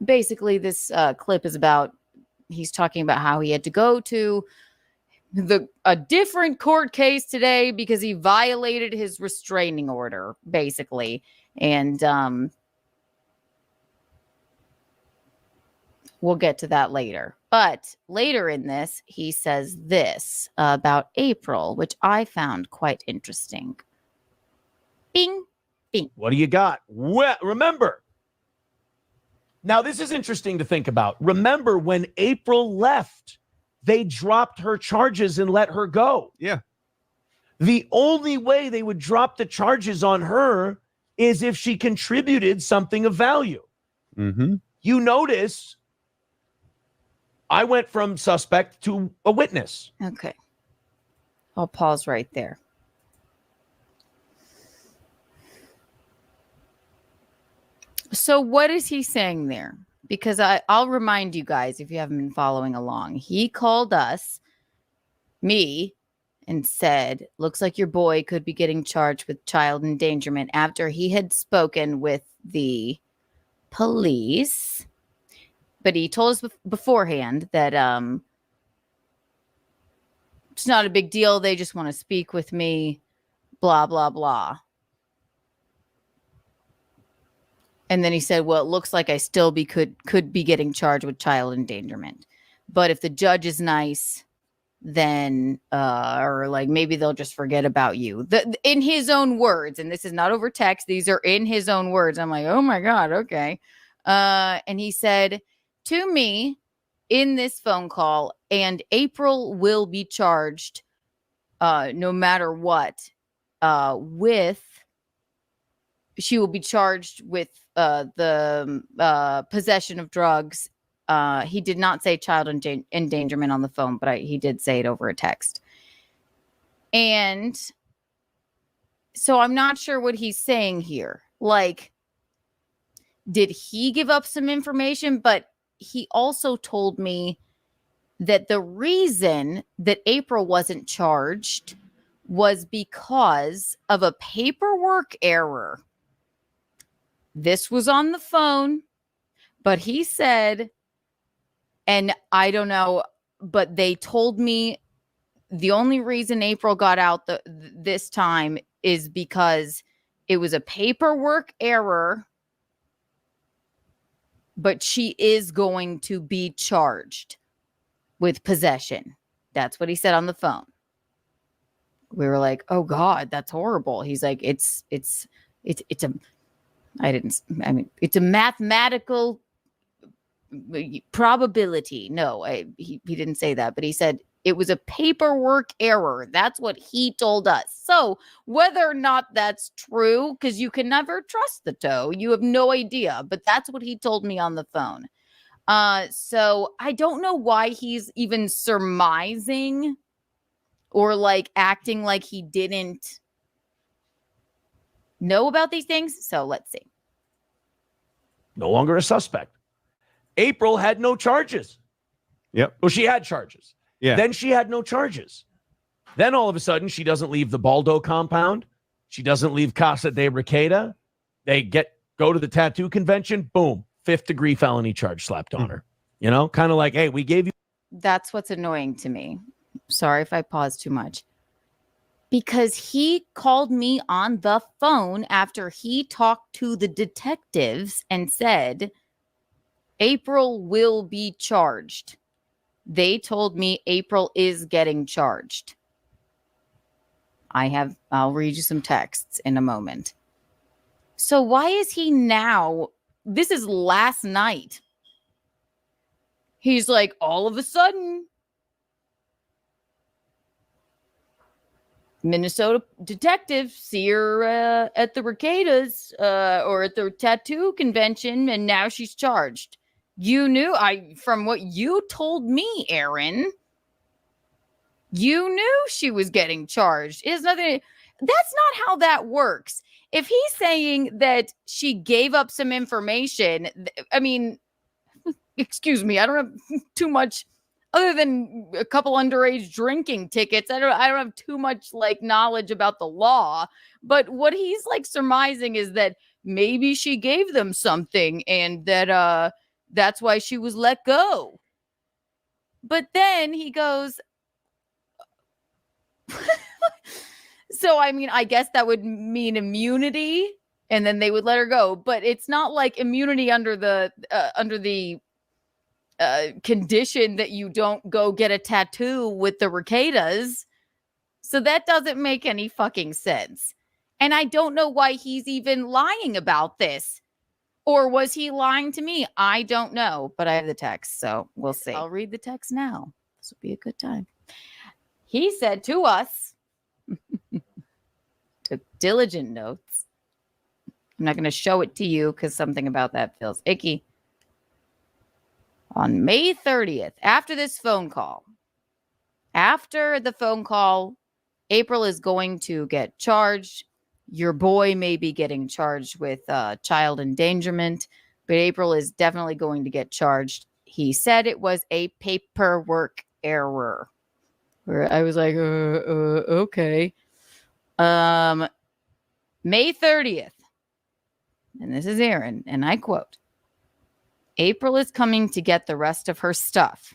basically this clip is about, he's talking about how he had to go to a different court case today because he violated his restraining order, basically. And we'll get to that later. But later in this, he says this about April, which I found quite interesting. Bing, bing. What do you got? Well, remember, now this is interesting to think about. Remember when April left, they dropped her charges and let her go. Yeah. The only way they would drop the charges on her is if she contributed something of value. Mm-hmm. You notice I went from suspect to a witness. Okay. I'll pause right there. So what is he saying there? Because I'll remind you guys, if you haven't been following along, he called me, and said, looks like your boy could be getting charged with child endangerment after he had spoken with the police. But he told us beforehand that it's not a big deal. They just want to speak with me, blah, blah, blah. And then he said, well, it looks like I still could be getting charged with child endangerment. But if the judge is nice, then or like maybe they'll just forget about you. In his own words, and this is not over text, these are in his own words. I'm like, oh my God, okay. And he said to me in this phone call, and April will be charged no matter what, she will be charged with the possession of drugs. He did not say child endangerment on the phone, but he did say it over a text. And so I'm not sure what he's saying here. Like, did he give up some information? But he also told me that the reason that April wasn't charged was because of a paperwork error. This was on the phone, but he said, and I don't know, but they told me the only reason April got out this time is because it was a paperwork error, but she is going to be charged with possession. That's what he said on the phone. We were like, oh God, that's horrible. He's like, it's a mathematical probability. No, he didn't say that, but he said it was a paperwork error. That's what he told us. So whether or not that's true, because you can never trust the toe, you have no idea, but that's what he told me on the phone. So I don't know why he's even surmising or like acting like he didn't know about these things. So let's see. No longer a suspect. April had no charges. Yep. Well, she had charges. Yeah. Then she had no charges. Then all of a sudden, she doesn't leave the Baldo compound. She doesn't leave Casa de Requeta. They go to the tattoo convention. Boom. 5th degree felony charge slapped on her. You know, kind of like, hey, we gave you. That's what's annoying to me. Sorry if I paused too much. Because he called me on the phone after he talked to the detectives and said, April will be charged. They told me April is getting charged. I'll read you some texts in a moment. So why is he now? This is last night. He's like, all of a sudden, Minnesota detectives see her at the Requetas or at the tattoo convention, and now she's charged. You knew, from what you told me, Aaron, you knew she was getting charged. It's nothing. That's not how that works. If he's saying that she gave up some information, I mean, excuse me, I don't have too much other than a couple underage drinking tickets. I don't have too much like knowledge about the law, but what he's like surmising is that maybe she gave them something and that That's why she was let go. But then he goes, so, I mean, I guess that would mean immunity, and then they would let her go. But it's not like immunity under the condition that you don't go get a tattoo with the Recadas. So that doesn't make any fucking sense. And I don't know why he's even lying about this. Or was he lying to me? I don't know, but I have the text, so we'll see. I'll read the text now. This will be a good time. He said to us, took diligent notes. I'm not going to show it to you because something about that feels icky. On May 30th, after this phone call, after the phone call, April is going to get charged. Your boy may be getting charged with child endangerment, but April is definitely going to get charged. He said it was a paperwork error. I was like, okay. May 30th, and this is Aaron, and I quote, April is coming to get the rest of her stuff.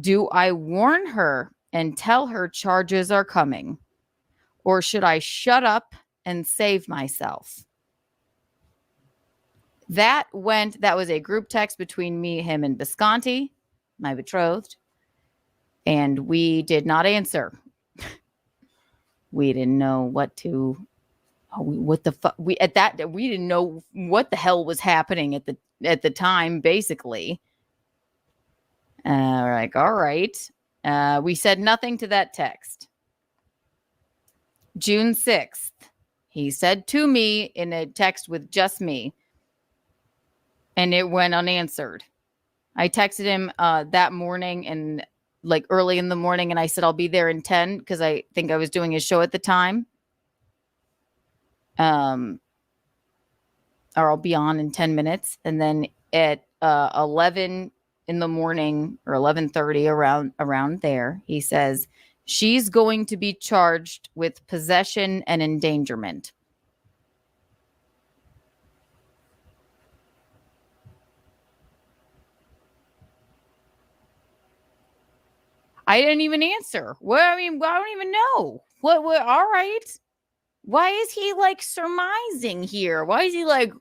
Do I warn her and tell her charges are coming? Or should I shut up and save myself? That was a group text between me, him, and Visconti, my betrothed. And we did not answer. We didn't know what the fuck. We didn't know what the hell was happening at the time, basically. We're like, all right. We said nothing to that text. June 6th, he said to me in a text with just me, and it went unanswered. I texted him that morning and like early in the morning, and I said, I'll be there in 10 because I think I was doing his show at the time. Or I'll be on in 10 minutes. And then at 11 in the morning or 11:30 around there, he says, she's going to be charged with possession and endangerment. I didn't even answer. Well, I mean, I don't even know. What, all right. Why is he like surmising here? Why is he like,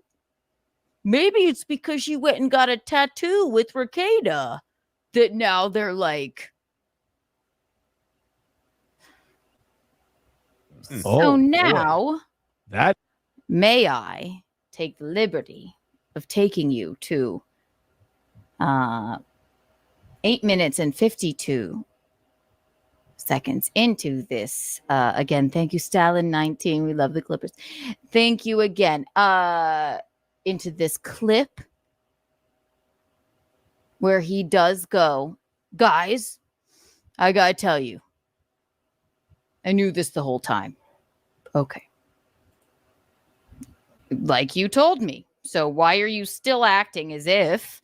maybe it's because she went and got a tattoo with Recaida that now they're like. So now, that may I take the liberty of taking you to 8 minutes and 52 seconds into this. Again, thank you, Stalin19. We love the Clippers. Thank you again. Into this clip where he does go, guys, I gotta tell you, I knew this the whole time. Okay. Like you told me. So why are you still acting as if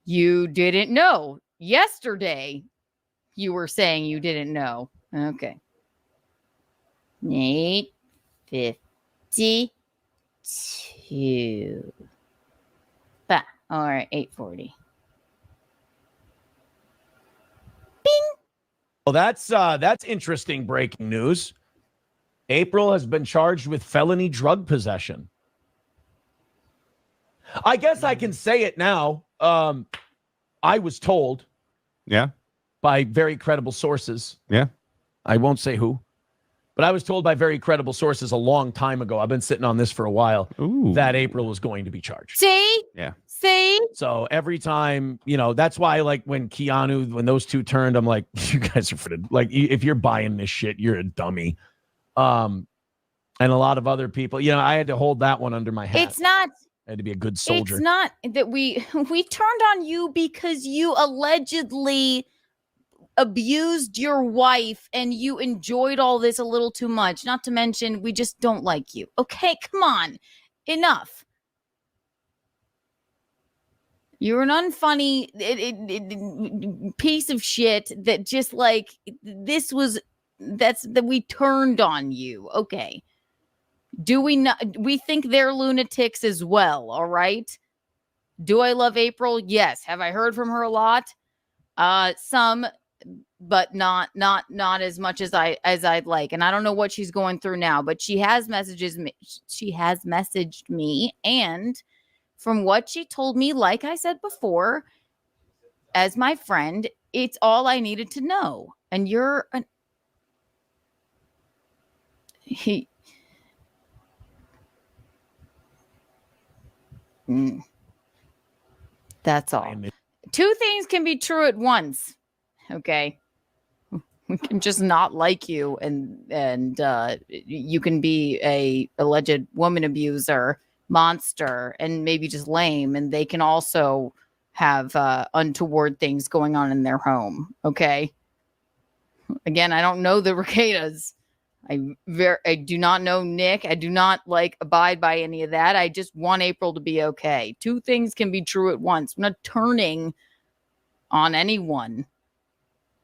you didn't know? Yesterday, you were saying you didn't know. Okay. 8:52. Bah. All right, 8:40. Bing. Well, that's interesting breaking news. April has been charged with felony drug possession. I guess I can say it now. I was told. Yeah. By very credible sources. Yeah. I won't say who, but I was told by very credible sources a long time ago. I've been sitting on this for a while. Ooh. That April was going to be charged. See? Yeah. See? So every time, that's why, like, when Keanu, when those two turned, I'm like, you guys are like, if you're buying this shit, you're a dummy. And a lot of other people, I had to hold that one under my hat. It's not. I had to be a good soldier. It's not that we turned on you because you allegedly abused your wife and you enjoyed all this a little too much. Not to mention, we just don't like you. Okay, come on. Enough. You're an unfunny piece of shit that just like that we turned on you. Okay. Do we not? We think they're lunatics as well. All right. Do I love April? Yes. Have I heard from her a lot? Some, but not as much as I'd like. And I don't know what she's going through now, but she has messaged me, and from what she told me, like I said before, as my friend, it's all I needed to know. And you're that's all. Two things can be true at once. Okay. We can just not like you, and you can be a alleged woman abuser monster and maybe just lame, and they can also have untoward things going on in their home. Okay. Again, I don't know the Ricadas. I do not know Nick. I do not abide by any of that. I just want April to be okay. Two things can be true at once. I'm not turning on anyone.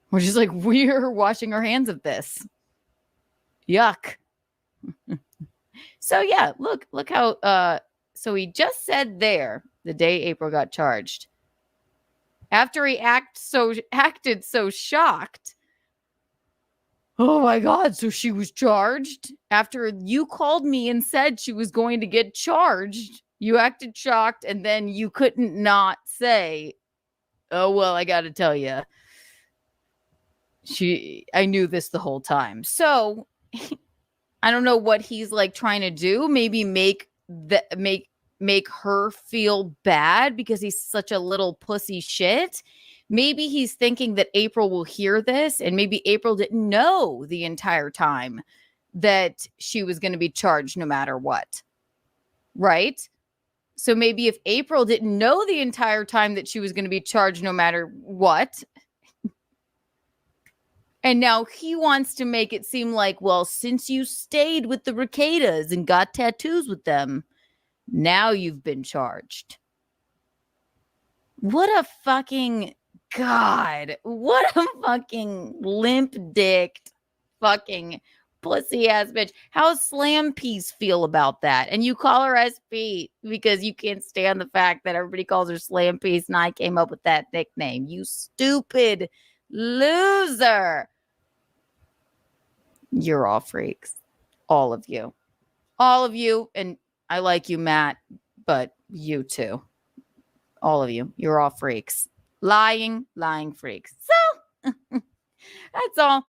We're just we're washing our hands of this. Yuck. So yeah, look how so he just said there the day April got charged. After he acted so shocked. Oh my God, so she was charged? After you called me and said she was going to get charged, you acted shocked, and then you couldn't not say, oh well, I gotta tell you. I knew this the whole time. So I don't know what he's trying to do. Maybe make her feel bad because he's such a little pussy shit. Maybe he's thinking that April will hear this, and maybe April didn't know the entire time that she was going to be charged no matter what. Right? So maybe if April didn't know the entire time that she was going to be charged no matter what, and now he wants to make it seem well, since you stayed with the Ricadas and got tattoos with them, now you've been charged. What a fucking God. What a fucking limp-dicked fucking pussy-ass bitch. How's Slam Piece feel about that? And you call her SP because you can't stand the fact that everybody calls her Slam Piece and I came up with that nickname. You stupid loser. You're all freaks. All of you. All of you. And I like you, Matt, but you too. All of you. You're all freaks. Lying freaks. So that's all.